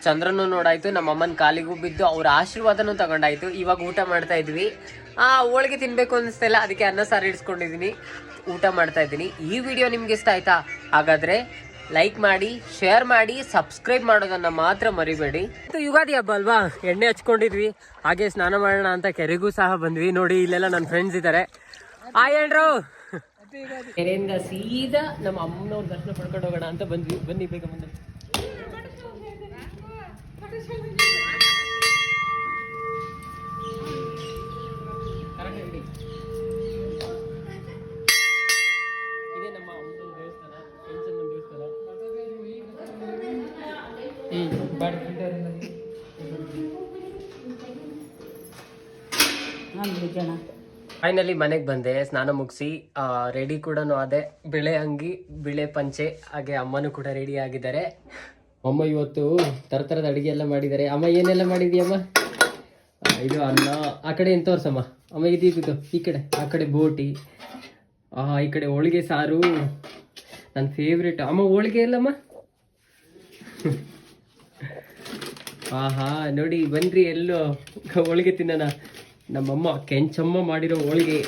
ಚಂದ್ರನು ನೋಡಾಯ್ತು, ನಮ್ಮ ಅಮ್ಮನ ಕಾಲಿಗೂ ಬಿದ್ದು ಅವ್ರ ಆಶೀರ್ವಾದನೂ ತಗೊಂಡಾಯ್ತು. ಇವಾಗ ಊಟ ಮಾಡ್ತಾ ಇದ್ವಿ. ಹೋಳಿಗೆ ತಿನ್ಬೇಕು ಅನಿಸ್ತಾ ಅದಕ್ಕೆ ಅನ್ನ ಸಾರು ಇಡ್ಸ್ಕೊಂಡಿದ್ದೀನಿ, ಊಟ ಮಾಡ್ತಾ ಇದ್ದೀನಿ. ಈ ವಿಡಿಯೋ ನಿಮ್ಗೆ ಇಷ್ಟ ಆಯ್ತಾ? ಹಾಗಾದ್ರೆ ಲೈಕ್ ಮಾಡಿ, ಶೇರ್ ಮಾಡಿ, ಸಬ್ಸ್ಕ್ರೈಬ್ ಮಾಡೋದನ್ನ ಮಾತ್ರ ಮರಿಬೇಡಿ. ಯುಗಾದಿ ಹಬ್ಬ ಅಲ್ವಾ, ಎಣ್ಣೆ ಹಚ್ಕೊಂಡಿದ್ವಿ, ಹಾಗೆ ಸ್ನಾನ ಮಾಡೋಣ ಅಂತ ಕೆರೆಗೂ ಸಹ ಬಂದ್ವಿ. ನೋಡಿ ಇಲ್ಲೆಲ್ಲ ನನ್ನ ಫ್ರೆಂಡ್ಸ್ ಇದ್ದಾರೆ. ಏನ್ರು ಕೆರೆಯಿಂದ ಸೀದಾ ನಮ್ಮ ಅಮ್ಮನವ್ರ ದರ್ಶನ ಪಡ್ಕೊಂಡು ಹೋಗೋಣ ಅಂತ ಬಂದ್ವಿ. ಬನ್ನಿ ಬೇಗ ಮುಂದೆ. ಇದೇ ನಮ್ಮ ಅಮ್ಮನ ದೇವಸ್ಥಾನ, ಕೆಂಚಮ್ಮನ ದೇವಸ್ಥಾನ. ಫೈನಲಿ ಮನೆಗೆ ಬಂದೆ, ಸ್ನಾನ ಮುಗಿಸಿ ರೆಡಿ ಕೂಡ ಆದೆ. ಬಿಳೆ ಅಂಗಿ, ಬಿಳೆ ಪಂಚೆ, ಹಾಗೆ ಅಮ್ಮನೂ ಕೂಡ ರೆಡಿ ಆಗಿದ್ದಾರೆ. ಅಮ್ಮ ಇವತ್ತು ತರದ ಅಡಿಗೆ ಎಲ್ಲ ಮಾಡಿದ್ದಾರೆ. ಅಮ್ಮ ಏನೆಲ್ಲ ಮಾಡಿದ್ಯಮ್ಮ? ಇದು ಅನ್ನ, ಆ ಕಡೆ ಏನು ತೋರ್ಸಮ್ಮ ಅಮ್ಮ, ಇದು ಈ ಕಡೆ, ಆ ಕಡೆ ಬೋಟಿ, ಈ ಕಡೆ ಹೋಳಿಗೆ ಸಾರು, ನನ್ನ ಫೇವ್ರೇಟ್. ಅಮ್ಮ ಹೋಳಿಗೆ ಎಲ್ಲಮ್ಮ? ನೋಡಿ ಬನ್ರಿ ಎಲ್ಲೋ ಹೋಳಿಗೆ ತಿನ್ನೋಣ. ನಮ್ಮಮ್ಮ ಕೆಂಚಮ್ಮ ಮಾಡಿರೋ ಹೋಳಿಗೆ.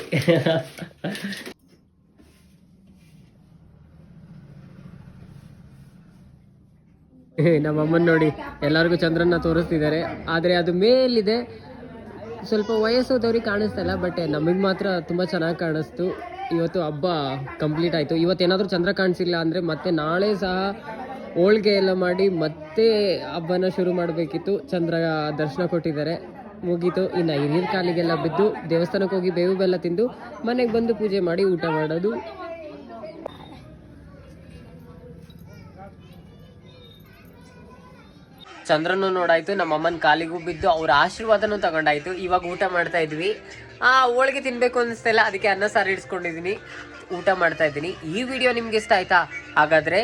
ನಮ್ಮಮ್ಮನ ನೋಡಿ ಎಲ್ಲರಿಗೂ ಚಂದ್ರನ್ನ ತೋರಿಸ್ತಿದ್ದಾರೆ. ಆದರೆ ಅದು ಮೇಲಿದೆ, ಸ್ವಲ್ಪ ವಯಸ್ಸೋದವ್ರಿಗೆ ಕಾಣಿಸ್ತಾ ಇಲ್ಲ, ಬಟ್ ನಮಗೆ ಮಾತ್ರ ತುಂಬ ಚೆನ್ನಾಗಿ ಕಾಣಿಸ್ತು. ಇವತ್ತು ಹಬ್ಬ ಕಂಪ್ಲೀಟ್ ಆಯಿತು. ಇವತ್ತೇನಾದರೂ ಚಂದ್ರ ಕಾಣಿಸಿಲ್ಲ ಅಂದರೆ ಮತ್ತೆ ನಾಳೆ ಸಹ ಹೋಳಿಗೆ ಎಲ್ಲ ಮಾಡಿ ಮತ್ತೆ ಹಬ್ಬನ ಶುರು ಮಾಡಬೇಕಿತ್ತು. ಚಂದ್ರ ದರ್ಶನ ಕೊಟ್ಟಿದ್ದಾರೆ, ಮುಗೀತು. ಇನ್ನು ಹಿರಿಯರ ಕಾಲಿಗೆಲ್ಲ ಬಿದ್ದು ದೇವಸ್ಥಾನಕ್ಕೆ ಹೋಗಿ ಬೇವು ಬೆಲ್ಲ ತಿಂದು ಮನೆಗೆ ಬಂದು ಪೂಜೆ ಮಾಡಿ ಊಟ ಮಾಡೋದು. ಚಂದ್ರನು ನೋಡಾಯ್ತು, ನಮ್ಮ ಅಮ್ಮನ ಕಾಲಿಗೂ ಬಿದ್ದು ಅವ್ರ ಆಶೀರ್ವಾದನೂ ತಗೊಂಡಾಯ್ತು. ಇವಾಗ ಊಟ ಮಾಡ್ತಾ ಇದ್ವಿ. ಹೋಳಿಗೆ ತಿನ್ಬೇಕು ಅನಿಸ್ತಾ ಇಲ್ಲ, ಅದಕ್ಕೆ ಅನ್ನ ಸಾರು ಇಡ್ಸ್ಕೊಂಡಿದ್ದೀನಿ, ಊಟ ಮಾಡ್ತಾ ಇದ್ದೀನಿ. ಈ ವಿಡಿಯೋ ನಿಮ್ಗೆ ಇಷ್ಟ ಆಯ್ತಾ? ಹಾಗಾದ್ರೆ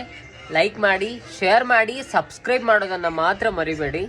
ಲೈಕ್ ಮಾಡಿ, ಶೇರ್ ಮಾಡಿ, ಸಬ್ಸ್ಕ್ರೈಬ್ ಮಾಡೋದನ್ನ ಮಾತ್ರ ಮರಿಬೇಡಿ.